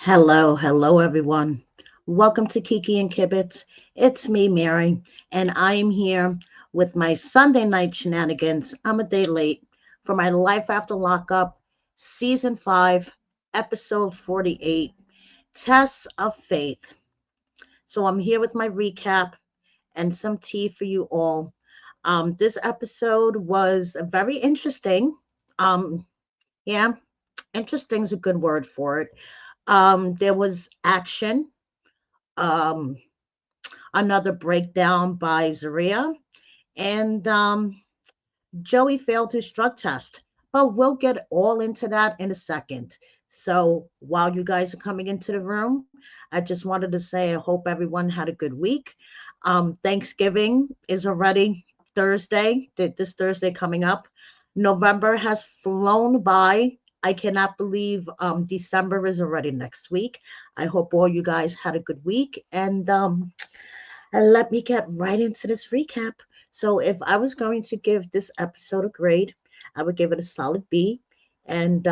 Hello, everyone. Welcome to Kiki and Kibitz. It's me, Mary, and I am here with my Sunday night shenanigans. I'm a day late for my Life After Lockup, Season 5, Episode 48, Tests of Faith. So I'm here with my recap and some tea for you all. This episode was very interesting. Um, yeah, interesting is a good word for it. There was action. Um, Another breakdown by Zariah, and Joey failed his drug test. But we'll get all into that in a second. So while you guys are coming into the room, I just wanted to say I hope everyone had a good week. Thanksgiving is already Thursday, this Thursday coming up. November has flown by. I cannot believe December is already next week. I hope all you guys had a good week. And let me get right into this recap. So, if I was going to give this episode a grade, I would give it a solid B. And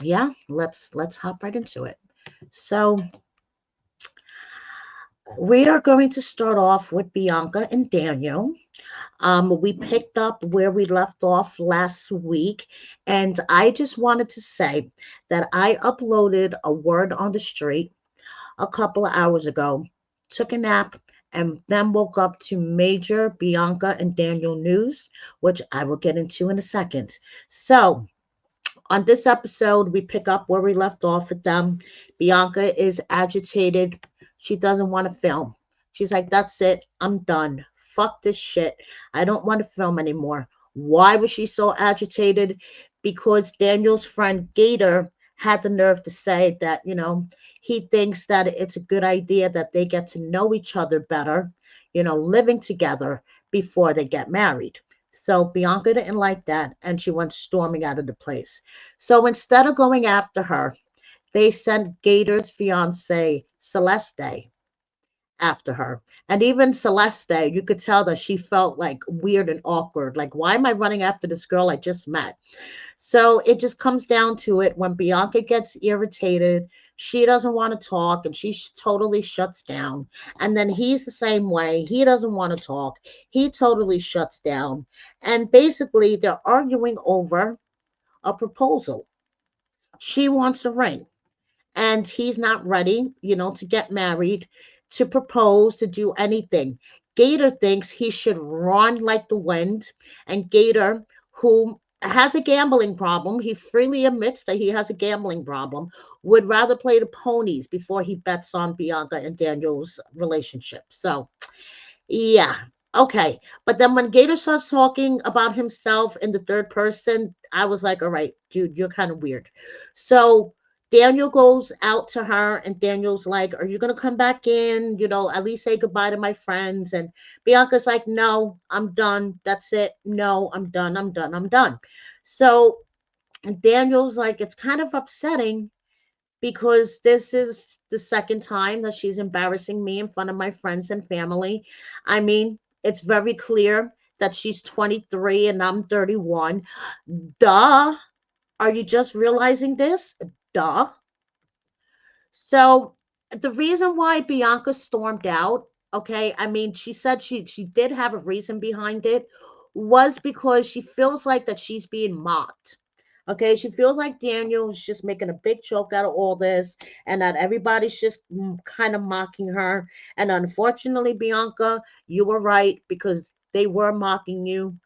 yeah, let's hop right into it. So, we are going to start off with Bianca and Daniel. We picked up where we left off last week, and I just wanted to say that I uploaded a word on the street a couple of hours ago, took a nap, and then woke up to major Bianca and Daniel news, which I will get into in a second. So, on this episode, we pick up where we left off with them. Bianca is agitated. She doesn't want to film. She's like, that's it. I'm done. Fuck this shit. I don't want to film anymore. Why was she so agitated? Because Daniel's friend Gator had the nerve to say that, he thinks that it's a good idea that they get to know each other better, living together before they get married. So Bianca didn't like that, and she went storming out of the place. So instead of going after her, they sent Gator's fiance, Celeste, after her. And even Celeste, you could tell that she felt like weird and awkward. Like, why am I running after this girl I just met? So it just comes down to it. When Bianca gets irritated, she doesn't want to talk and she totally shuts down. And then he's the same way. He doesn't want to talk. He totally shuts down. And basically, they're arguing over a proposal. She wants a ring and he's not ready, to get married, to propose, to do anything. Gator thinks he should run like the wind, and Gator, who has a gambling problem, he freely admits that he has a gambling problem, would rather play the ponies before he bets on Bianca and Daniel's relationship. So, yeah. Okay. But then when Gator starts talking about himself in the third person, I was like, all right, dude, you're kind of weird. So Daniel goes out to her, and Daniel's like, are you going to come back in? At least say goodbye to my friends. And Bianca's like, no, I'm done. That's it. No, I'm done. I'm done. I'm done. So Daniel's like, it's kind of upsetting because this is the second time that she's embarrassing me in front of my friends and family. I mean, it's very clear that she's 23 and I'm 31. Duh. Are you just realizing this? Duh. So the reason why Bianca stormed out, okay, I mean, she said she did have a reason behind it, was because she feels like that she's being mocked. Okay, she feels like Daniel's just making a big joke out of all this, and that everybody's just kind of mocking her. And unfortunately, Bianca, you were right because they were mocking you.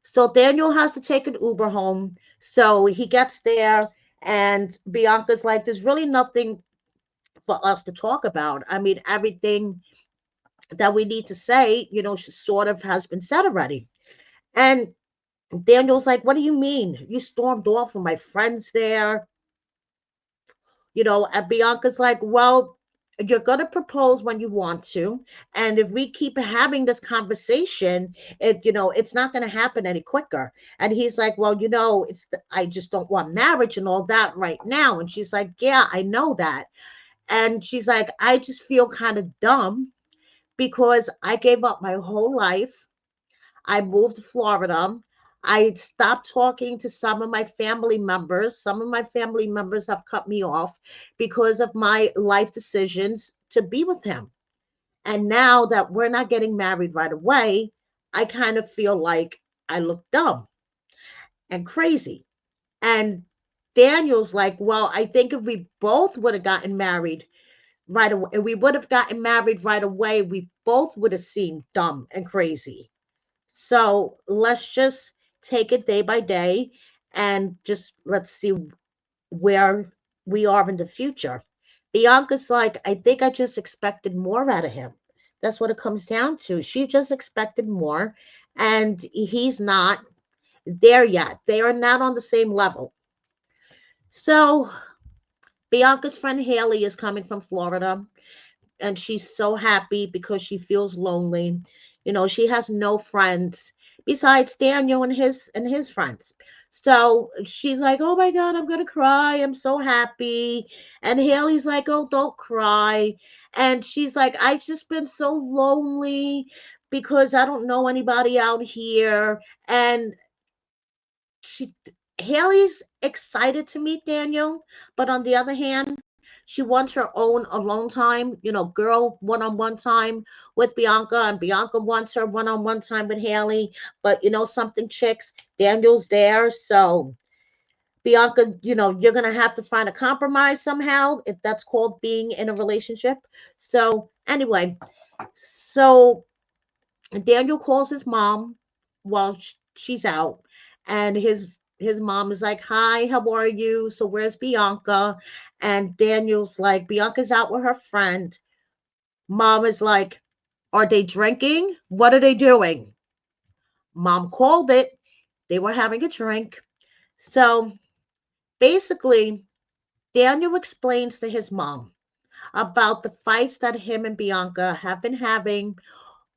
So Daniel has to take an Uber home. So he gets there, and Bianca's like, there's really nothing for us to talk about. I mean, everything that we need to say, she sort of has been said already. And Daniel's like, what do you mean? You stormed off with my friends there. And Bianca's like, well, you're going to propose when you want to. And if we keep having this conversation, it's not going to happen any quicker. And he's like, well, I just don't want marriage and all that right now. And she's like, yeah, I know that. And she's like, I just feel kind of dumb because I gave up my whole life. I moved to Florida. I stopped talking to some of my family members. Some of my family members have cut me off because of my life decisions to be with him. And now that we're not getting married right away, I kind of feel like I look dumb and crazy. And Daniel's like, well, I think if we both would have gotten married right away, we would have gotten married right away, we both would have seemed dumb and crazy. So let's just take it day by day and just let's see where we are in the future. Bianca's like, I think I just expected more out of him. That's what it comes down to. She just expected more, and he's not there yet. They are not on the same level. So Bianca's friend Haley is coming from Florida, and she's so happy because she feels lonely. You know, she has no friends besides Daniel and his friends. So she's like, "Oh my God, I'm gonna cry. I'm so happy." And Haley's like, "Oh, don't cry." And she's like, "I've just been so lonely because I don't know anybody out here." And she Haley's excited to meet Daniel, but on the other hand, she wants her own alone time, you know, girl one-on-one time with Bianca, and Bianca wants her one-on-one time with Haley. But you know something, chicks, Daniel's there, so Bianca, you know, you're gonna have to find a compromise somehow, if that's called being in a relationship. So anyway, so Daniel calls his mom while she's out, and his mom is like, "Hi, how are you? So where's Bianca?" And Daniel's like, "Bianca's out with her friend." Mom is like, "Are they drinking? What are they doing?" Mom called it. They were having a drink. So basically, Daniel explains to his mom about the fights that him and Bianca have been having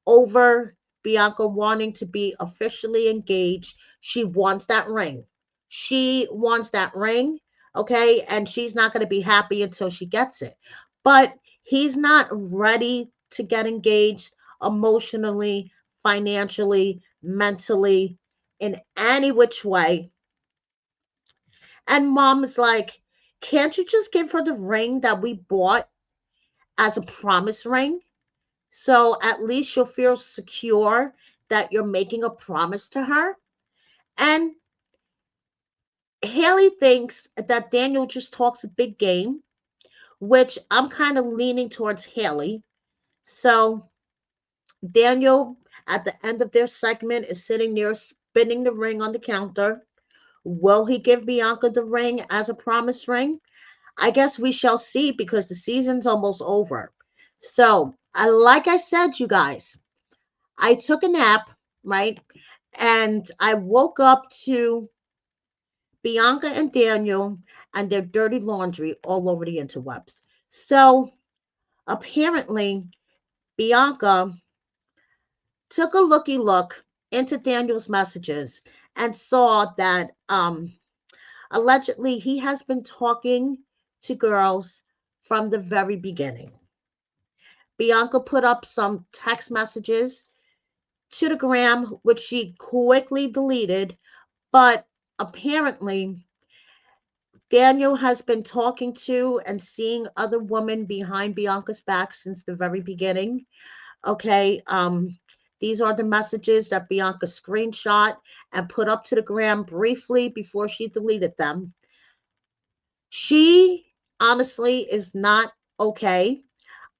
over Bianca wanting to be officially engaged. She wants that ring. She wants that ring, okay? And she's not going to be happy until she gets it. But he's not ready to get engaged emotionally, financially, mentally, in any which way. And mom is like, can't you just give her the ring that we bought as a promise ring? So at least you'll feel secure that you're making a promise to her. And Haley thinks that Daniel just talks a big game, which I'm kind of leaning towards Haley. So Daniel, at the end of their segment, is sitting there spinning the ring on the counter. Will he give Bianca the ring as a promise ring? I guess we shall see because the season's almost over. So, like I said, you guys, I took a nap, right? And I woke up to Bianca and Daniel and their dirty laundry all over the interwebs. So apparently, Bianca took a looky look into Daniel's messages and saw that allegedly he has been talking to girls from the very beginning. Bianca put up some text messages to the gram, which she quickly deleted. But apparently, Daniel has been talking to and seeing other women behind Bianca's back since the very beginning. Okay. These are the messages that Bianca screenshot and put up to the gram briefly before she deleted them. She honestly is not okay.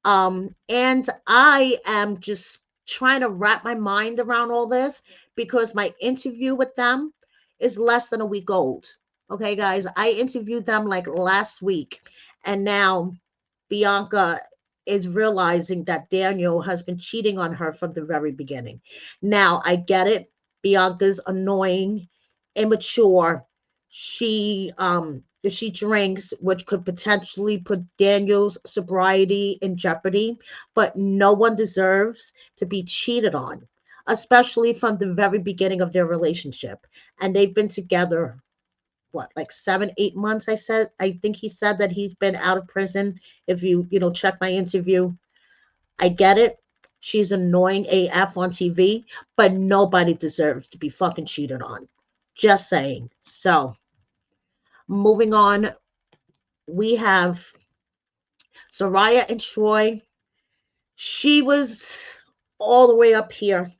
And I am just trying to wrap my mind around all this because my interview with them is less than a week old. Okay, guys, I interviewed them like last week, and now Bianca is realizing that Daniel has been cheating on her from the very beginning. Now, I get it. Bianca's annoying, immature. She drinks, which could potentially put Daniel's sobriety in jeopardy, but no one deserves to be cheated on, especially from the very beginning of their relationship. And they've been together what, like 7 8 months. I think he said that he's been out of prison. If you know, check my interview, I get it. She's annoying AF on TV, but nobody deserves to be fucking cheated on. Just saying. So, moving on, we have Zariah and Troy. She was all the way up here,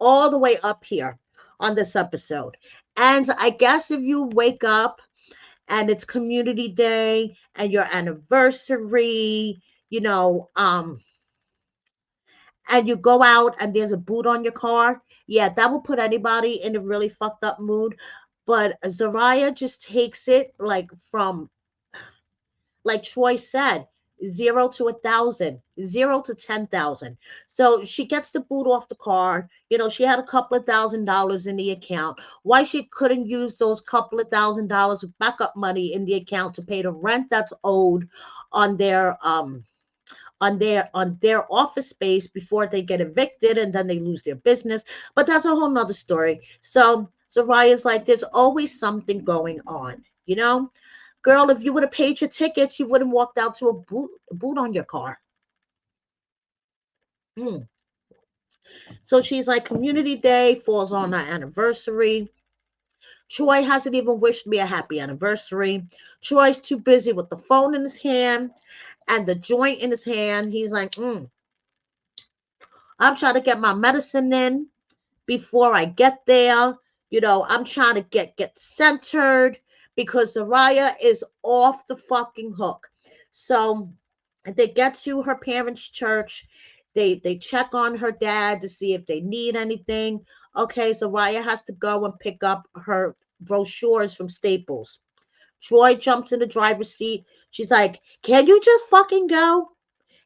all the way up here on this episode. And I guess if you wake up and it's community day and your anniversary, you know, and you go out and there's a boot on your car, yeah, that will put anybody in a really fucked up mood. But Zariah just takes it like from, like Troy said, 0 to 1,000, 0 to 10,000. So she gets the boot off the car. You know, she had a couple of $1,000 in the account. Why she couldn't use those couple of $1,000 of backup money in the account to pay the rent that's owed on their office space before they get evicted and then they lose their business. But that's a whole nother story. So Zariah's like, there's always something going on, you know? Girl, if you would have paid your tickets, you wouldn't walked out to a boot on your car. Mm. So she's like, community day falls on our anniversary. Troy hasn't even wished me a happy anniversary. Troy's too busy with the phone in his hand and the joint in his hand. He's like, I'm trying to get my medicine in before I get there. You know, I'm trying to get centered because Zariah is off the fucking hook. So they get to her parents' church. They check on her dad to see if they need anything. Okay, Zariah has to go and pick up her brochures from Staples. Troy jumps in the driver's seat. She's like, "Can you just fucking go?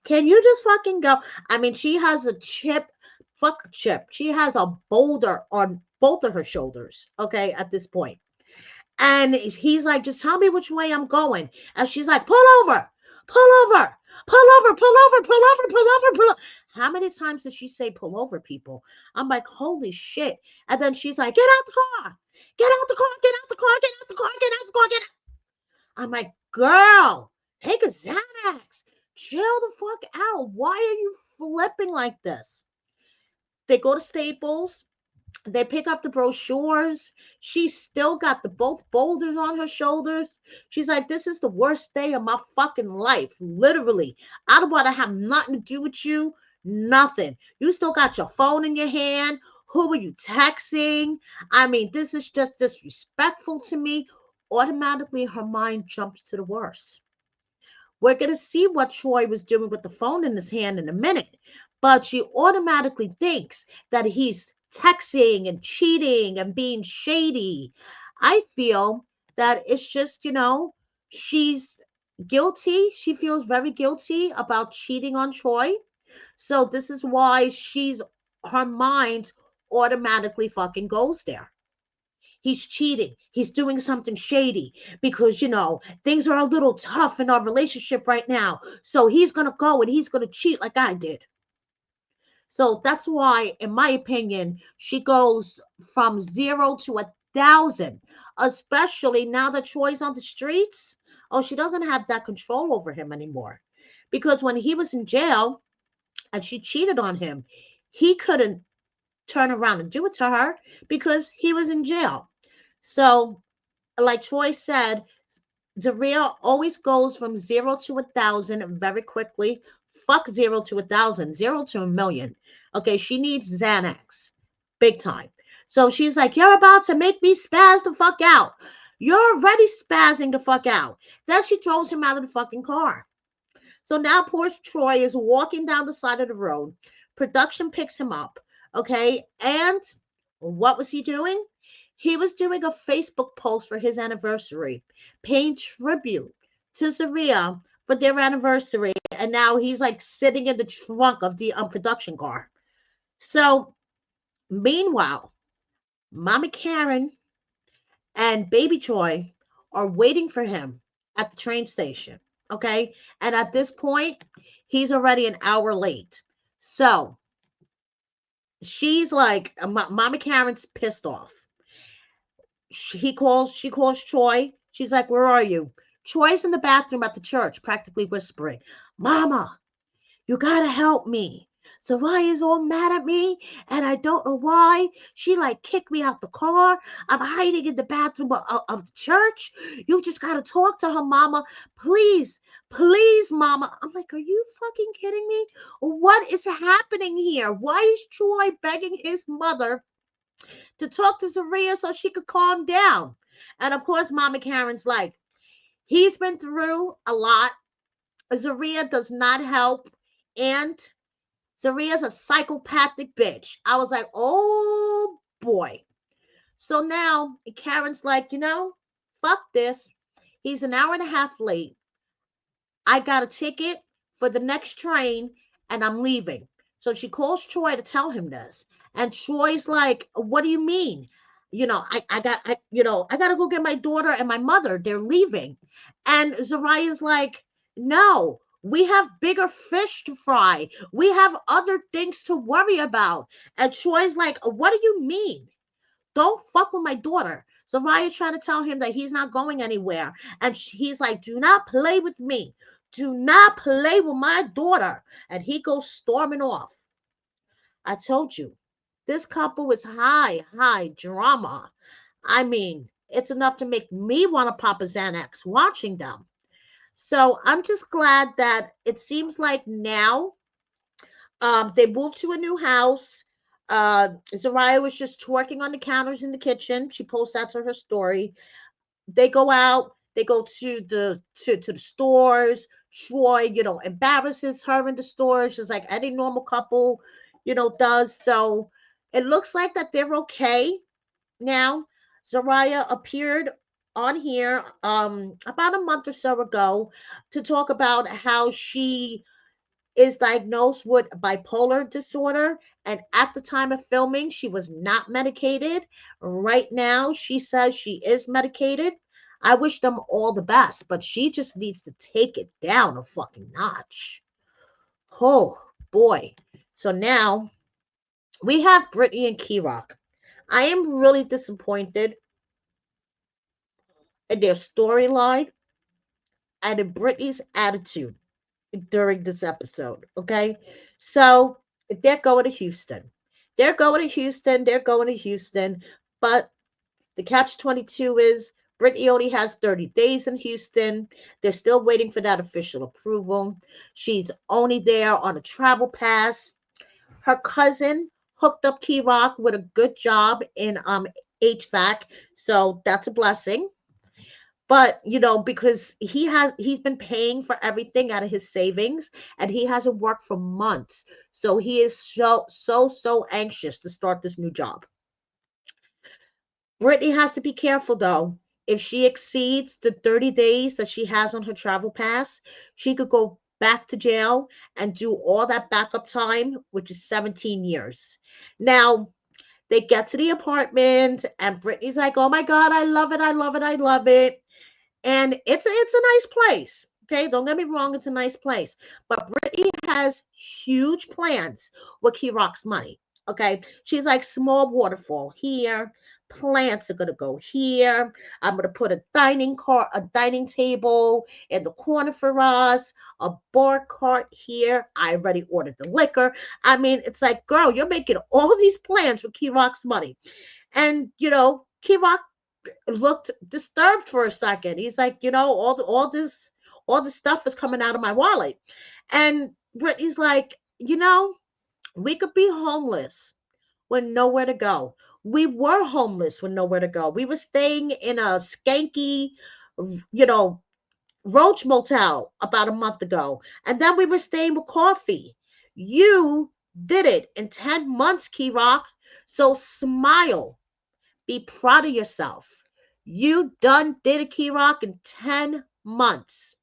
Can you just fucking go?" I mean, she has a chip, fuck chip. She has a boulder on both of her shoulders, okay, at this point. And he's like, just tell me which way I'm going. And she's like, pull over, pull over, pull over, pull over, pull over, pull over, pull over. How many times did she say pull over, people? I'm like, holy shit. And then she's like, get out the car, get out the car, get out the car, get out the car, get out the car, get out. I'm like, girl, take a Xanax. Chill the fuck out. Why are you flipping like this? They go to Staples. They pick up the brochures. She's still got the both boulders on her shoulders. She's like, this is the worst day of my fucking life. Literally. I don't want to have nothing to do with you. Nothing. You still got your phone in your hand. Who are you texting? I mean, this is just disrespectful to me. Automatically, her mind jumps to the worst. We're going to see what Troy was doing with the phone in his hand in a minute, but she automatically thinks that he's texting and cheating and being shady. I feel that it's just, she's guilty. She feels very guilty about cheating on Troy. So this is why her mind automatically fucking goes there. He's cheating. He's doing something shady because, things are a little tough in our relationship right now. So he's going to go and he's going to cheat like I did. So that's why, in my opinion, she goes from 0 to 1,000, especially now that Troy's on the streets. Oh, she doesn't have that control over him anymore. Because when he was in jail and she cheated on him, he couldn't turn around and do it to her because he was in jail. So, like Troy said, Zariah always goes from 0 to 1,000 very quickly. Fuck 0 to 1,000, 0 to 1,000,000. Okay, she needs Xanax, big time. So she's like, you're about to make me spaz the fuck out. You're already spazzing the fuck out. Then she throws him out of the fucking car. So now poor Troy is walking down the side of the road. Production picks him up. Okay, and what was he doing? He was doing a Facebook post for his anniversary, paying tribute to Zariah for their anniversary. And now he's like sitting in the trunk of the production car. So, meanwhile, Mama Karen and Baby Troy are waiting for him at the train station. Okay. And at this point, he's already an hour late. So, she's like, Mama Karen's pissed off. She calls Troy. She's like, where are you? Troy's in the bathroom at the church, practically whispering, Mama, you gotta help me. Zariah's all mad at me, and I don't know why. She like kicked me out the car. I'm hiding in the bathroom of the church. You just gotta talk to her, mama. Please, please, mama. I'm like, are you fucking kidding me? What is happening here? Why is Troy begging his mother to talk to Zariah so she could calm down? And of course, Mama Karen's like, he's been through a lot. Zariah does not help. And Zariah's a psychopathic bitch. I was like, oh boy. So now Karen's like, fuck this. He's an hour and a half late. I got a ticket for the next train and I'm leaving. So she calls Troy to tell him this. And Troy's like, what do you mean? I gotta go get my daughter and my mother. They're leaving. And Zariah's like, no, we have bigger fish to fry. We have other things to worry about. And Troy's like, what do you mean? Don't fuck with my daughter. So Raya's trying to tell him that he's not going anywhere. And he's like, do not play with me. Do not play with my daughter. And he goes storming off. I told you, this couple is high, high drama. I mean, it's enough to make me want to pop a Xanax watching them. So I'm just glad that it seems like now they moved to a new house. Zariah was just twerking on the counters in the kitchen. She posts that to her story. They go out. They go to the stores. Troy, embarrasses her in the stores, just like any normal couple, does. So it looks like that they're okay now. Zariah appeared on here about a month or so ago to talk about how she is diagnosed with bipolar disorder. And at the time of filming, she was not medicated. Right now, she says she is medicated. I wish them all the best, but she just needs to take it down a fucking notch. Oh boy. So now we have Britney and Kerok. I am really disappointed in their storyline and in Britney's attitude during this episode. Okay. So they're going to Houston. They're going to Houston. They're going to Houston. But the catch 22 is Brittany only has 30 days in Houston. They're still waiting for that official approval. She's only there on a travel pass. Her cousin hooked up Key Rock with a good job in HVAC. So that's a blessing. But because he's been paying for everything out of his savings and he hasn't worked for months, so he is so anxious to start this new job. Brittany has to be careful though. If she exceeds the 30 days that she has on her travel pass, she could go back to jail and do all that backup time, which is 17 years. Now, they get to the apartment and Brittany's like, oh my God, I love it, I love it, I love it. And it's a nice place. Okay, don't get me wrong, it's a nice place. But Brittany has huge plans with Key Rock's money. Okay, she's like small waterfall here. Plants are gonna go here. I'm gonna put a dining table in the corner for us, a bar cart here. I already ordered the liquor. I mean, it's like, girl, you're making all these plans with Key Rock's money. And Key Rock looked disturbed for a second. He's like, all this stuff is coming out of my wallet. And Brittany's like, we could be homeless with nowhere to go. We were homeless with nowhere to go. We were staying in a skanky, you know, Roach Motel about a month ago. And then we were staying with coffee. You did it in 10 months, Key Rock. So smile. Be proud of yourself. You done did a Key Rock in 10 months.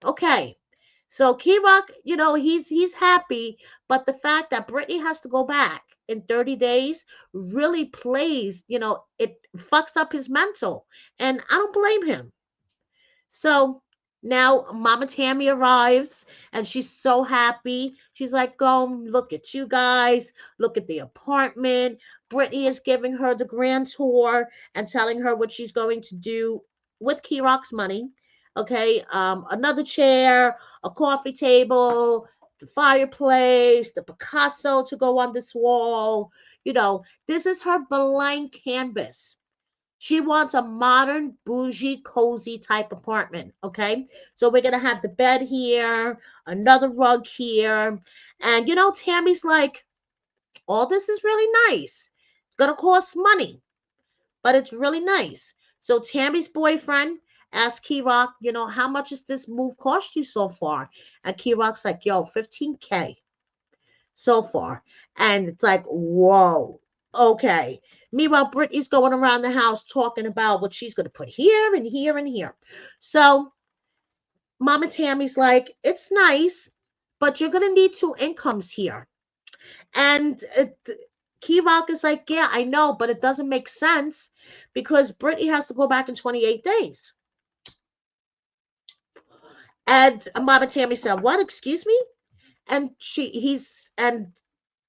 Okay. So Key Rock, he's happy, but the fact that Brittany has to go back in 30 days really plays, it fucks up his mental. And I don't blame him. So now Mama Tammy arrives and she's so happy. She's like, go look at you guys, look at the apartment. Brittany is giving her the grand tour and telling her what she's going to do with Key Rock's money. Okay, another chair, a coffee table, the fireplace, the Picasso to go on this wall. This is her blank canvas. She wants a modern, bougie, cozy type apartment. Okay. So we're going to have the bed here, another rug here. And, Tammy's like, all this is really nice. It's going to cost money, but it's really nice. So Tammy's boyfriend asked Kerok, how much has this move cost you so far? And Kerok's like, yo, 15K so far. And it's like, whoa, okay. Meanwhile, Brittany's going around the house talking about what she's going to put here and here and here. So Mama Tammy's like, it's nice, but you're going to need two incomes here. And Key Rock is like, yeah, I know, but it doesn't make sense because Brittany has to go back in 28 days. And Mama Tammy said, what? Excuse me? And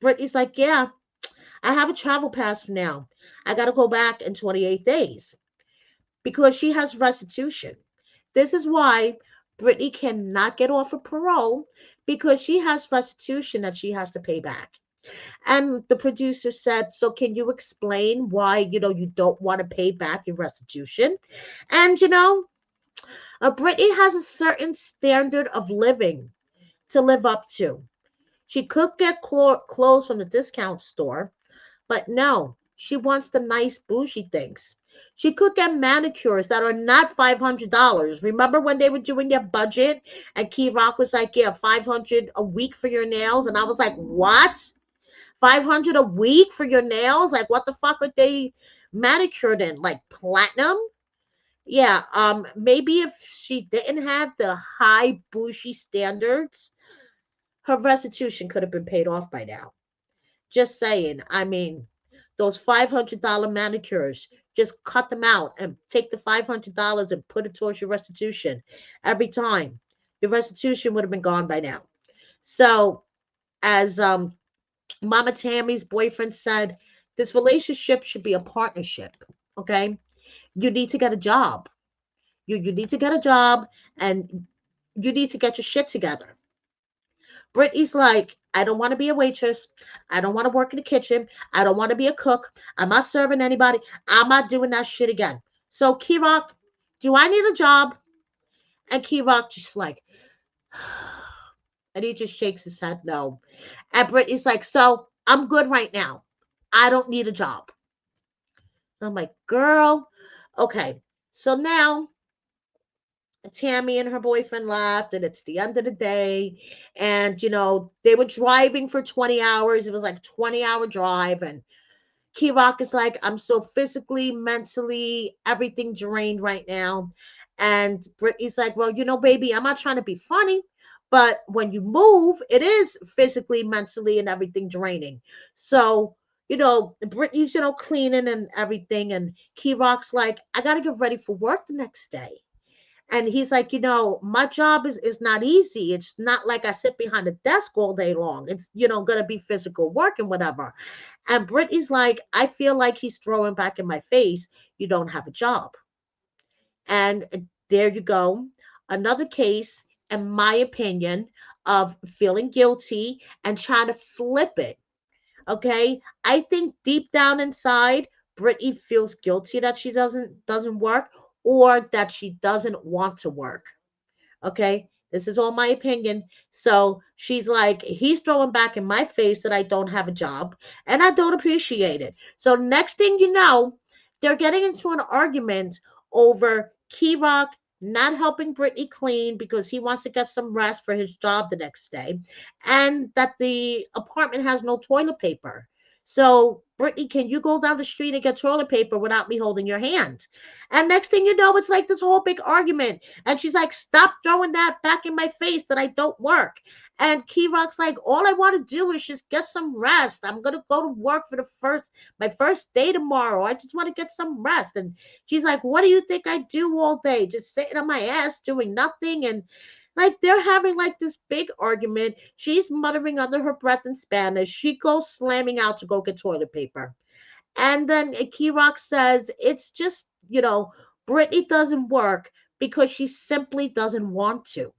Brittany's like, yeah, I have a travel pass now. I got to go back in 28 days because she has restitution. This is why Brittany cannot get off of parole because she has restitution that she has to pay back. And the producer said, so can you explain why, you don't want to pay back your restitution? And, Brittany has a certain standard of living to live up to. She could get clothes from the discount store, but no, she wants the nice bougie things. She could get manicures that are not $500. Remember when they were doing their budget and Key Rock was like, yeah, 500 a week for your nails? And I was like, what? 500 a week for your nails? Like, what the fuck are they manicured in? Like platinum? Yeah, maybe if she didn't have the high bougie standards, her restitution could have been paid off by now. Just saying. I mean, those $500 manicures, just cut them out and take the $500 and put it towards your restitution every time. Your restitution would have been gone by now. So, as Mama Tammy's boyfriend said, this relationship should be a partnership. Okay, you need to get a job. You need to get a job, and you need to get your shit together. Brittany's like, I don't want to be a waitress. I don't want to work in the kitchen. I don't want to be a cook. I'm not serving anybody. I'm not doing that shit again. So, Kerok, do I need a job? And Kerok just like, and he just shakes his head no. And Brittany's like, so I'm good right now. I don't need a job. I'm like, girl, okay. So now Tammy and her boyfriend left, and it's the end of the day. And, they were driving for 20 hours. It was like a 20-hour drive. And Key Rock is like, I'm so physically, mentally, everything drained right now. And Brittany's like, well, baby, I'm not trying to be funny, but when you move, it is physically, mentally, and everything draining. So, Brittany's, cleaning and everything. And Key Rock's like, I got to get ready for work the next day. And he's like, my job is not easy. It's not like I sit behind a desk all day long. It's, going to be physical work and whatever. And Brittany's like, I feel like he's throwing back in my face, you don't have a job. And there you go. Another case, in my opinion, of feeling guilty and trying to flip it. Okay. I think deep down inside, Brittany feels guilty that she doesn't work or that she doesn't want to work. Okay. This is all my opinion. So she's like, he's throwing back in my face that I don't have a job and I don't appreciate it. So next thing you know, they're getting into an argument over Key Rock not helping Brittany clean because he wants to get some rest for his job the next day, and that the apartment has no toilet paper. So, Brittany, can you go down the street and get toilet paper without me holding your hand? And next thing you know, it's like this whole big argument. And she's like, stop throwing that back in my face that I don't work. And Key Rock's like, all I want to do is just get some rest. I'm gonna go to work for my first day tomorrow. I just want to get some rest. And she's like, what do you think I do all day? Just sitting on my ass doing nothing. And like they're having like this big argument. She's muttering under her breath in Spanish. She goes slamming out to go get toilet paper. And then Key Rock says it's just, Brittany doesn't work because she simply doesn't want to.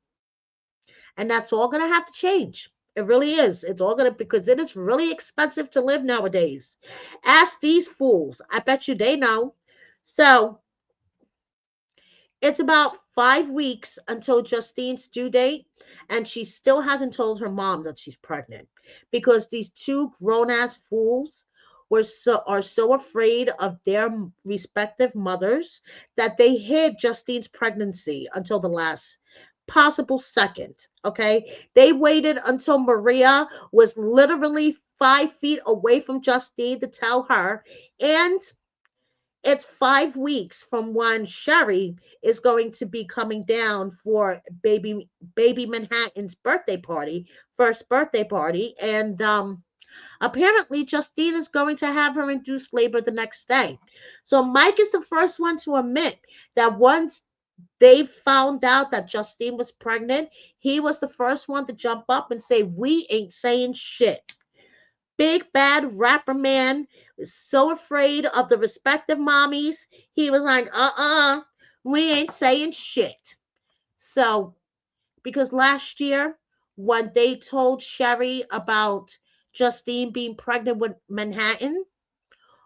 And that's all going to have to change. It really is. It's all gonna because it is really expensive to live nowadays. Ask these fools. I bet you they know. So it's about 5 weeks until Justine's due date, and she still hasn't told her mom that she's pregnant because these two grown ass fools are so afraid of their respective mothers that they hid Justine's pregnancy until the last possible second. Okay, they waited until Maria was literally 5 feet away from Justine to tell her, and it's 5 weeks from when Sherry is going to be coming down for baby Manhattan's birthday party, first birthday party, and apparently Justine is going to have her induced labor the next day. So Mike is the first one to admit that once they found out that Justine was pregnant, he was the first one to jump up and say, "We ain't saying shit." Big bad rapper man was so afraid of the respective mommies. He was like, we ain't saying shit. So, because last year, when they told Sherry about Justine being pregnant with Manhattan,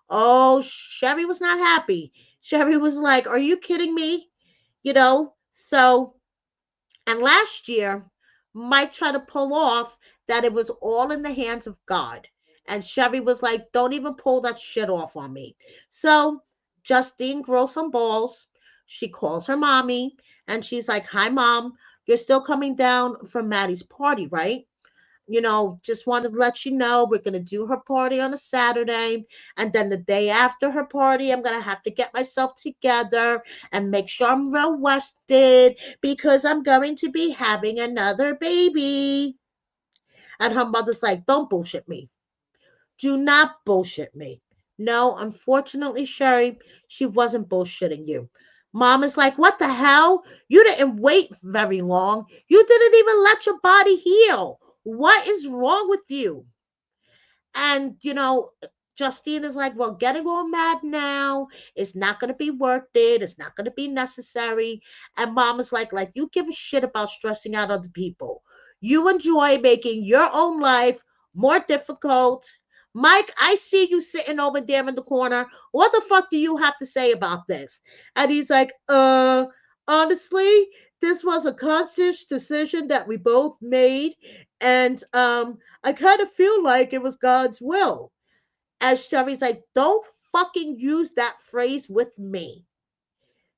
oh, Sherry was not happy. Sherry was like, "Are you kidding me?" So and last year, Mike tried to pull off that it was all in the hands of God. And Chevy was like, "Don't even pull that shit off on me." So Justine grows some balls. She calls her mommy and she's like, "Hi, mom. You're still coming down for Maddie's party, right? Just wanted to let you know we're going to do her party on a Saturday. And then the day after her party, I'm going to have to get myself together and make sure I'm well rested because I'm going to be having another baby." And her mother's like, "Don't bullshit me. Do not bullshit me." No, unfortunately, Sherry, she wasn't bullshitting you. Mom is like, "What the hell? You didn't wait very long. You didn't even let your body heal. What is wrong with you?" And, Justine is like, "Well, getting all mad now is not going to be worth it. It's not going to be necessary." And mom is like, "You give a shit about stressing out other people. You enjoy making your own life more difficult. Mike, I see you sitting over there in the corner. What the fuck do you have to say about this?" And he's like, honestly, this was a conscious decision that we both made. And I kind of feel like it was God's will. As Sherry's like, "Don't fucking use that phrase with me."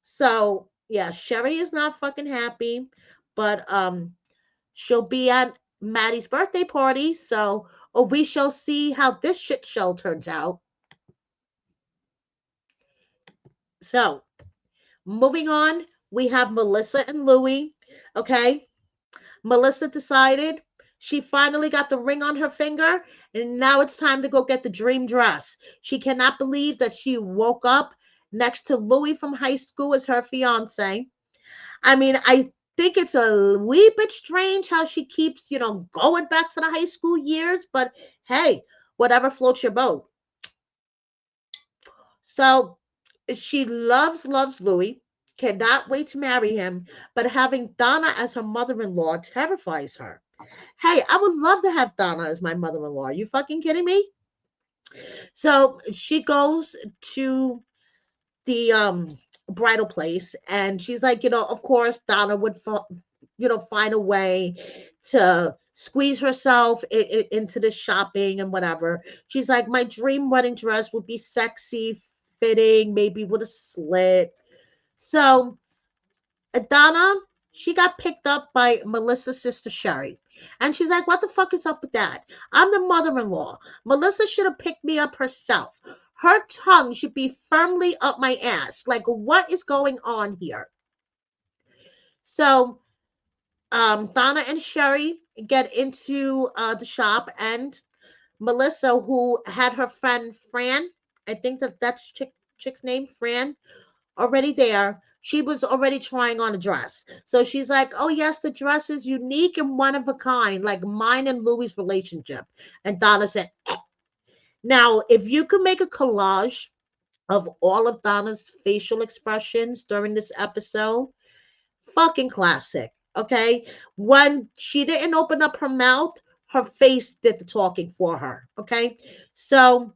So yeah, Sherry is not fucking happy, but she'll be at Maddie's birthday party, so we shall see how this shit show turns out. So moving on, we have Melissa and Louie. Okay, Melissa decided she finally got the ring on her finger, and now it's time to go get the dream dress. She cannot believe that she woke up next to Louis from high school as her fiance. I mean, I think it's a wee bit strange how she keeps, going back to the high school years, but hey, whatever floats your boat. So she loves Louis, cannot wait to marry him, but having Donna as her mother in law terrifies her. Hey, I would love to have Donna as my mother in law. Are you fucking kidding me? So she goes to the bridal place and she's like, of course Donna would find a way to squeeze herself into the shopping and whatever. She's like, "My dream wedding dress would be sexy fitting, maybe with a slit." So Donna, she got picked up by Melissa's sister Sherry. And she's like, "What the fuck is up with that? I'm the mother-in-law. Melissa should have picked me up herself. Her tongue should be firmly up my ass. Like, what is going on here?" So Donna and Sherry get into the shop, and Melissa, who had her friend Fran, I think that's chick's name, Fran, already there. She was already trying on a dress. So she's like, "Oh, yes, the dress is unique and one of a kind, like mine and Louis' relationship." And Donna said, now, if you could make a collage of all of Donna's facial expressions during this episode, fucking classic. Okay. When she didn't open up her mouth, her face did the talking for her. Okay. So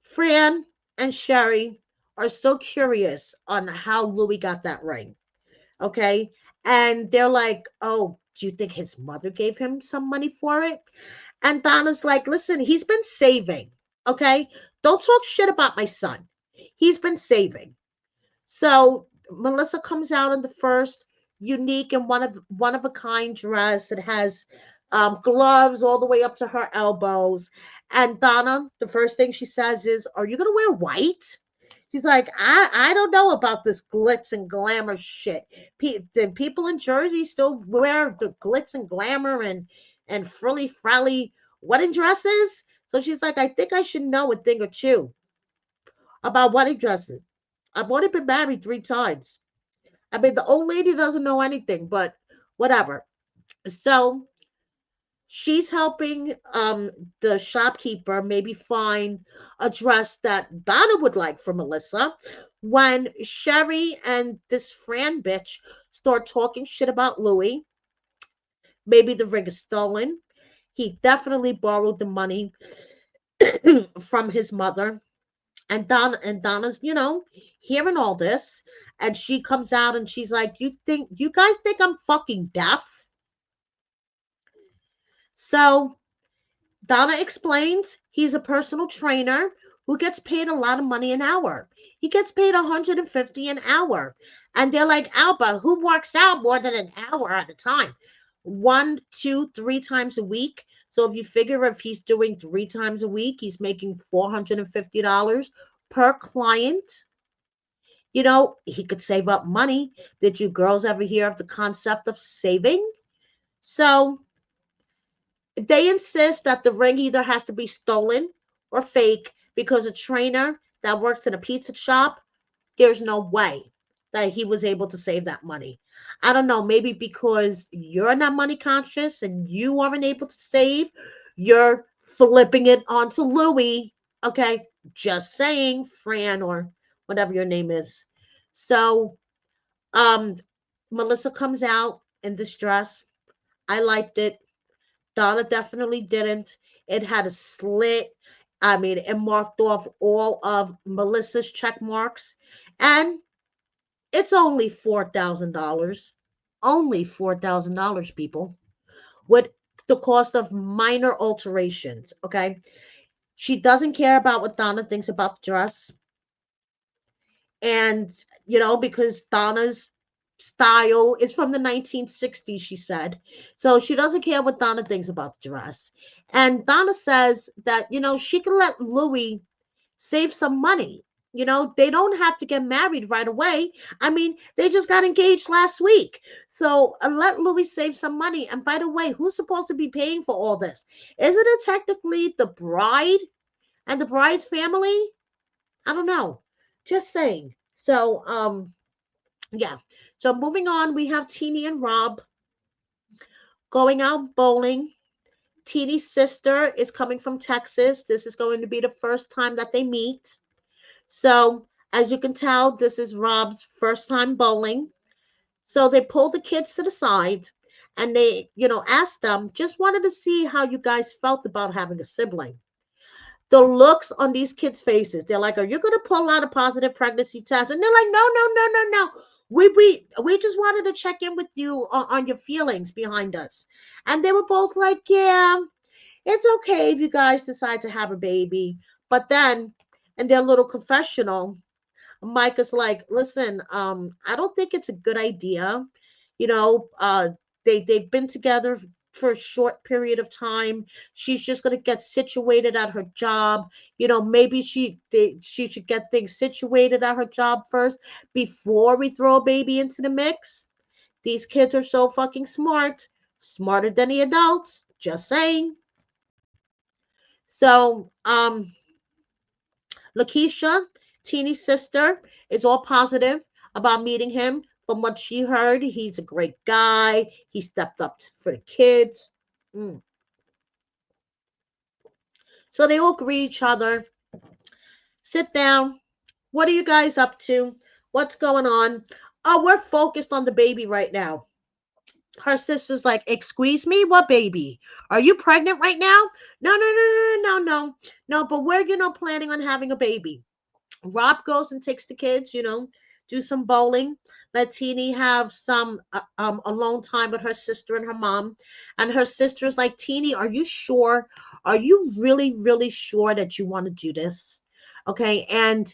Fran and Sherry are so curious on how Louis got that ring. Okay. And they're like, oh, do you think his mother gave him some money for it? And Donna's like, listen, he's been saving. Okay. Don't talk shit about my son. He's been saving. So Melissa comes out in the first unique and one of a kind dress. It has gloves all the way up to her elbows. And Donna, the first thing she says is, "Are you gonna wear white?" She's like, I don't know about this glitz and glamour shit. The people in Jersey still wear the glitz and glamour and frilly frally wedding dresses. So she's like, I think I should know a thing or two about wedding dresses. I've only been married 3 times. I mean, the old lady doesn't know anything, but whatever. So she's helping the shopkeeper maybe find a dress that Donna would like for Melissa when Sherry and this Fran bitch start talking shit about Louis. Maybe the ring is stolen. He definitely borrowed the money from his mother. And Donna's, hearing all this, and she comes out and she's like, you guys think I'm fucking deaf? So Donna explains he's a personal trainer who gets paid a lot of money an hour. He gets paid 150 an hour. And they're like, Alba, who works out more than an hour at a time? One, two, 3 times a week. So if you figure if he's doing 3 times a week, he's making $450 per client. He could save up money. Did you girls ever hear of the concept of saving? So they insist that the ring either has to be stolen or fake because a trainer that works in a pizza shop, there's no way that he was able to save that money. I don't know, maybe because you're not money conscious and you aren't able to save, you're flipping it onto Louis. Okay, just saying, Fran, or whatever your name is. So, um, Melissa comes out in this dress. I liked it. Donna definitely didn't. It had a slit. I mean, it marked off all of Melissa's check marks. And it's only $4,000. Only $4,000, people, with the cost of minor alterations. Okay. She doesn't care about what Donna thinks about the dress. And, because Donna's style is from the 1960s, she said. So she doesn't care what Donna thinks about the dress. And Donna says that, she can let Louis save some money. They don't have to get married right away. I mean, they just got engaged last week. So let Louis save some money. And by the way, who's supposed to be paying for all this? Isn't it technically the bride and the bride's family? I don't know. Just saying. So, yeah. So moving on, we have Teeny and Rob going out bowling. Teeny's sister is coming from Texas. This is going to be the first time that they meet. So, as you can tell, this is Rob's first time bowling. So they pulled the kids to the side and they, asked them, just wanted to see how you guys felt about having a sibling. The looks on these kids' faces, they're like, are you going to pull out a positive pregnancy test? And they're like, no, no, no, no, no. We just wanted to check in with you on your feelings behind us. And they were both like, yeah, it's okay if you guys decide to have a baby. But then in their little confessional, Mike is like, listen, I don't think it's a good idea. You know, uh, they've been together for a short period of time. She's just gonna get situated at her job. Maybe she should get things situated at her job first before we throw a baby into the mix. These kids are so fucking smart, smarter than the adults. Just saying. So, Lakeisha, Teeny's sister, is all positive about meeting him. From what she heard, he's a great guy. He stepped up for the kids. Mm. So they all greet each other. Sit down. What are you guys up to? What's going on? Oh, we're focused on the baby right now. Her sister's like, excuse me, what baby? Are you pregnant right now? No, no, no, no, no, no, no, but we're, planning on having a baby. Rob goes and takes the kids, do some bowling. Let Teeny have some alone time with her sister and her mom. And her sister's like, Teeny, are you sure? Are you really, really sure that you want to do this? Okay. And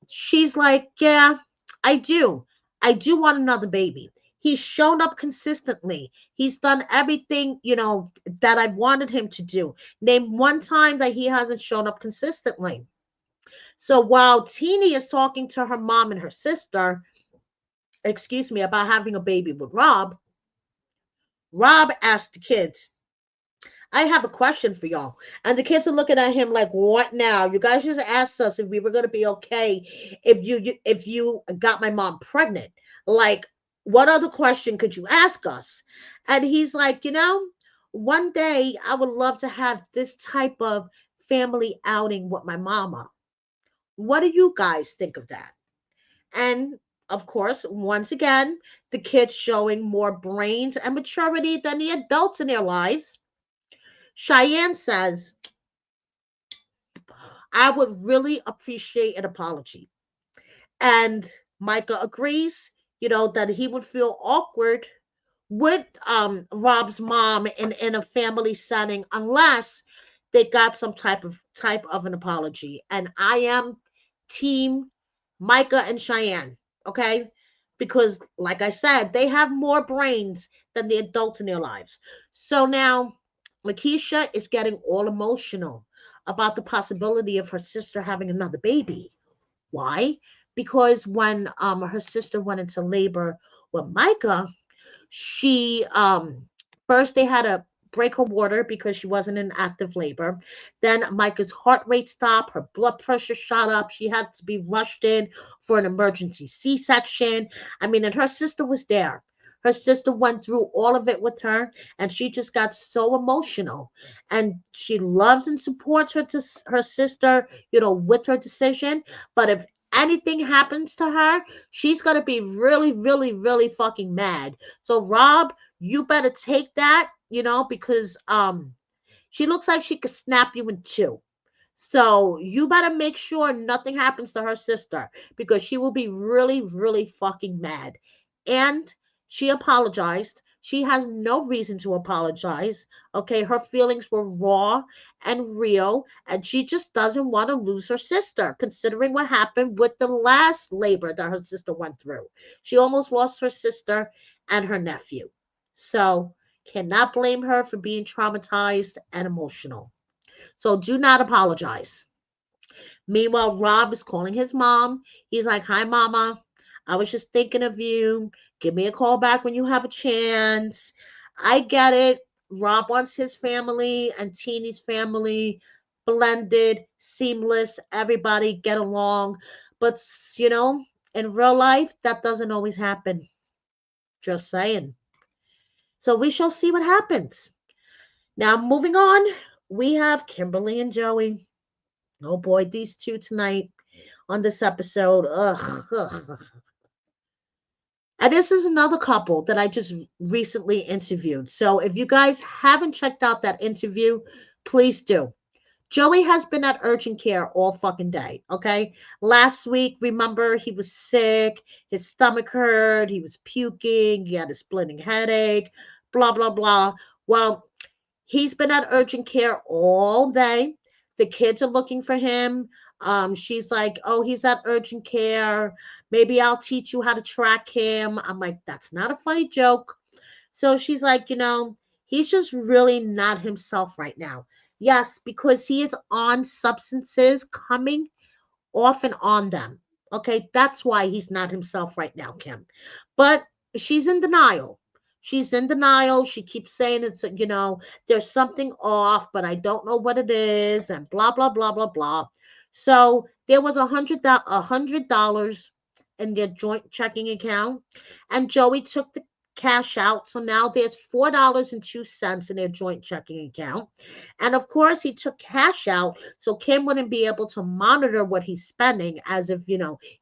she's like, yeah, I do. I do want another baby. He's shown up consistently. He's done everything, that I wanted him to do. Name one time that he hasn't shown up consistently. So while Teeny is talking to her mom and her sister, excuse me, about having a baby with Rob, Rob asked the kids, I have a question for y'all. And the kids are looking at him like, what now? You guys just asked us if we were gonna be okay if you got my mom pregnant. Like, what other question could you ask us? And he's like, one day I would love to have this type of family outing with my mama. What do you guys think of that? And of course, once again, the kids showing more brains and maturity than the adults in their lives. Cheyenne says, I would really appreciate an apology. And Micah agrees, that he would feel awkward with Rob's mom in a family setting unless they got some type of an apology. And I am team Micah and Cheyenne, okay? Because like I said, they have more brains than the adults in their lives. So now Lakeisha is getting all emotional about the possibility of her sister having another baby. Why? Because when her sister went into labor with Micah, she first they had to break her water because she wasn't in active labor. Then Micah's heart rate stopped, her blood pressure shot up. She had to be rushed in for an emergency C-section. I mean, and her sister was there. Her sister went through all of it with her, and she just got so emotional. And she loves and supports her sister, with her decision. But if anything happens to her, she's gonna be really, really, really fucking mad. So Rob, you better take that, because she looks like she could snap you in two. So you better make sure nothing happens to her sister because she will be really, really fucking mad. And she apologized. She has no reason to apologize. Okay, her feelings were raw and real, and she just doesn't want to lose her sister, considering what happened with the last labor that her sister went through. She almost lost her sister and her nephew. So, cannot blame her for being traumatized and emotional. So do not apologize. Meanwhile, Rob is calling his mom. He's like, hi, mama. I was just thinking of you. Give me a call back when you have a chance. I get it. Rob wants his family and Teeny's family blended, seamless, everybody get along. But, in real life, that doesn't always happen. Just saying. So we shall see what happens. Now, moving on, we have Kimberly and Joey. Oh boy, these two tonight on this episode. Ugh, ugh. And this is another couple that I just recently interviewed. So if you guys haven't checked out that interview, please do. Joey has been at urgent care all fucking day. Okay. Last week, remember, he was sick, his stomach hurt, he was puking, he had a splitting headache, blah, blah, blah. Well, he's been at urgent care all day. The kids are looking for him. She's like, oh, he's at urgent care. Maybe I'll teach you how to track him. I'm like, that's not a funny joke. So she's like, he's just really not himself right now. Yes, because he is on substances coming off and on them. Okay, that's why he's not himself right now, Kim. But she's in denial. She's in denial. She keeps saying there's something off, but I don't know what it is, and blah blah blah blah blah. So there was $100 in their joint checking account, and Joey took the cash out. So now there's $4.02 in their joint checking account. And of course, he took cash out so Kim wouldn't be able to monitor what he's spending as if,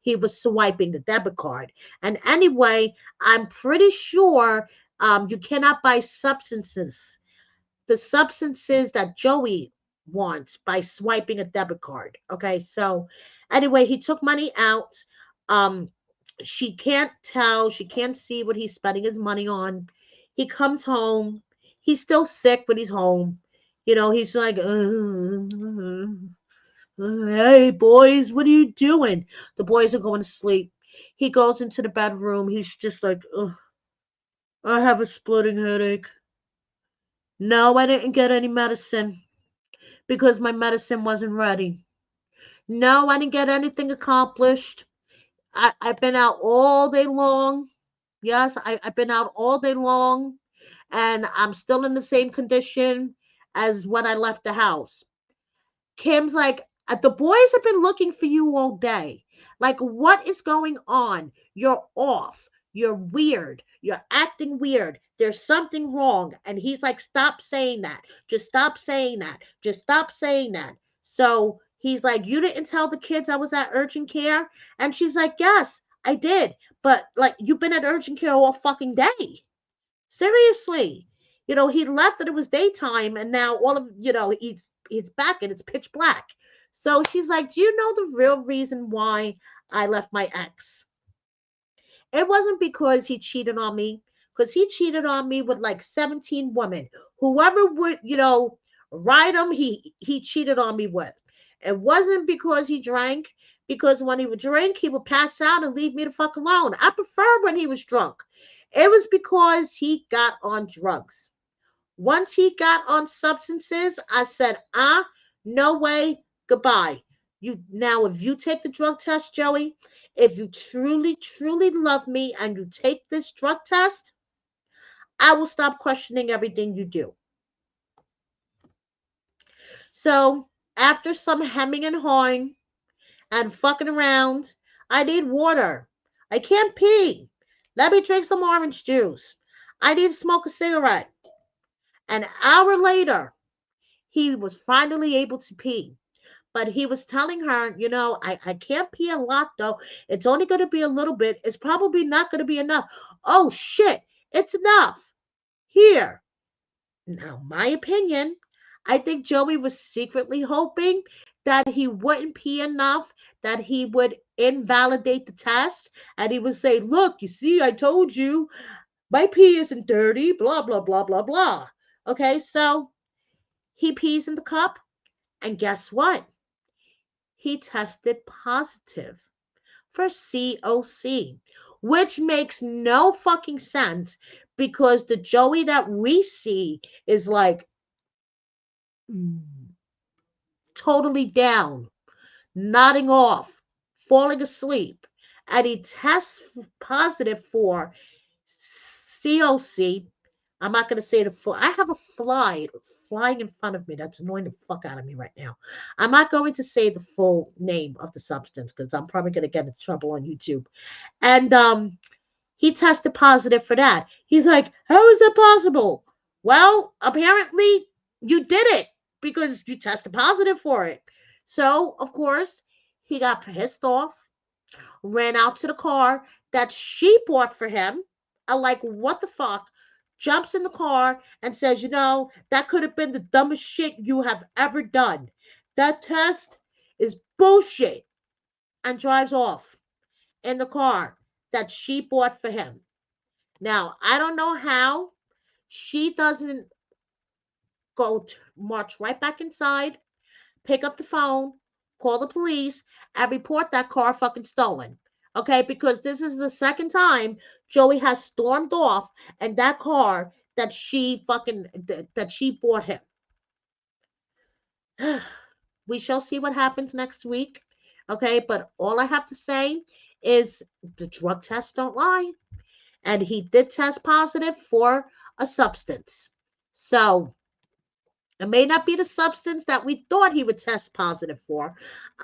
he was swiping the debit card. And anyway, I'm pretty sure You cannot buy substances, the substances that Joey wants, by swiping a debit card. Okay, so anyway, he took money out. Um, she can't tell, she can't see what he's spending his money on. He comes home. He's still sick, but he's home. He's like, hey, boys, what are you doing? The boys are going to sleep. He goes into the bedroom. He's just like, ugh, I have a splitting headache. No, I didn't get any medicine because my medicine wasn't ready. No, I didn't get anything accomplished. I've been out all day long. Yes, I've been out all day long, and I'm still in the same condition as when I left the house. Kim's like, the boys have been looking for you all day. Like, what is going on? You're off. You're weird. You're acting weird. There's something wrong. And he's like, stop saying that. Just stop saying that. Just stop saying that. So he's like, you didn't tell the kids I was at urgent care? And she's like, yes, I did. But like, you've been at urgent care all fucking day. Seriously. He left and it was daytime, and now all of he's back and it's pitch black. So she's like, do you know the real reason why I left my ex? It wasn't because he cheated on me, because he cheated on me with like 17 women. Whoever would, ride him, he cheated on me with. It wasn't because he drank, because when he would drink, he would pass out and leave me the fuck alone. I prefer when he was drunk. It was because he got on drugs. Once he got on substances, I said, no way, goodbye. If you take the drug test, Joey, if you truly, truly love me and you take this drug test, I will stop questioning everything you do. So after some hemming and hawing and fucking around, I need water. I can't pee. Let me drink some orange juice. I need to smoke a cigarette. An hour later, he was finally able to pee. But he was telling her, I can't pee a lot though. It's only going to be a little bit. It's probably not going to be enough. Oh shit, it's enough. Here. Now, my opinion, I think Joey was secretly hoping that he wouldn't pee enough, that he would invalidate the test, and he would say, look, you see, I told you, my pee isn't dirty, blah, blah, blah, blah, blah. Okay, so he pees in the cup, and guess what? He tested positive for COC, which makes no fucking sense because the Joey that we see is like totally down, nodding off, falling asleep, and he tests positive for COC. I'm not going to say the full. I have a fly flying in front of me. That's annoying the fuck out of me right now. I'm not going to say the full name of the substance because I'm probably going to get into trouble on YouTube. And he tested positive for that. He's like, how is that possible? Well, apparently you did it because you tested positive for it. So, of course, he got pissed off, ran out to the car that she bought for him. I'm like, what the fuck? Jumps in the car and says, that could have been the dumbest shit you have ever done. That test is bullshit. And drives off in the car that she bought for him. Now, I don't know how she doesn't march right back inside, pick up the phone, call the police, and report that car fucking stolen. Okay, because this is the second time Joey has stormed off and that car that she bought him. We shall see what happens next week. Okay, but all I have to say is the drug tests don't lie. And he did test positive for a substance. So it may not be the substance that we thought he would test positive for.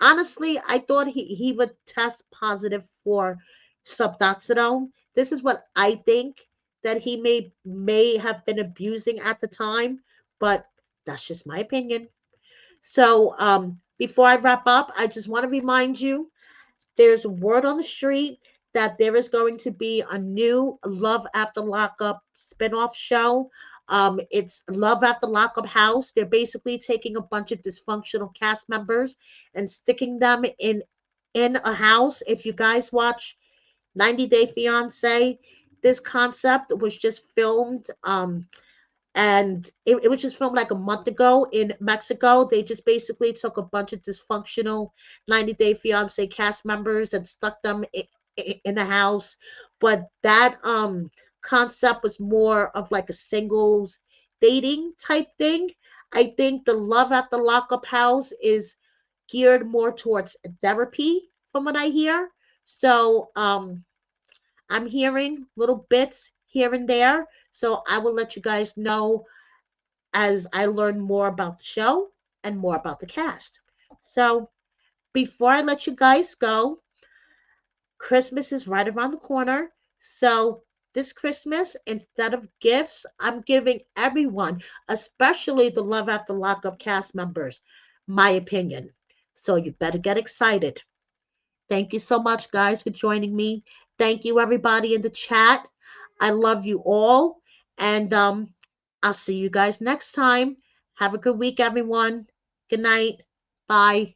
Honestly, I thought he would test positive for subdoxidone. This is what I think that he may have been abusing at the time, but that's just my opinion. So before I wrap up, I just want to remind you there's a word on the street that there is going to be a new Love After Lockup spinoff show. It's Love After Lockup House. They're basically taking a bunch of dysfunctional cast members and sticking them in a house. If you guys watch 90 Day Fiance, this concept was just filmed and it was just filmed like a month ago in Mexico. They just basically took a bunch of dysfunctional 90 Day Fiance cast members and stuck them in the house. But that concept was more of like a singles dating type thing. I think the Love at the Lockup House is geared more towards therapy from what I hear. So I'm hearing little bits here and there. So I will let you guys know as I learn more about the show and more about the cast. So before I let you guys go, Christmas is right around the corner. So this Christmas, instead of gifts, I'm giving everyone, especially the Love After Lockup cast members, my opinion. So you better get excited. Thank you so much, guys, for joining me. Thank you, everybody in the chat. I love you all. And I'll see you guys next time. Have a good week, everyone. Good night. Bye.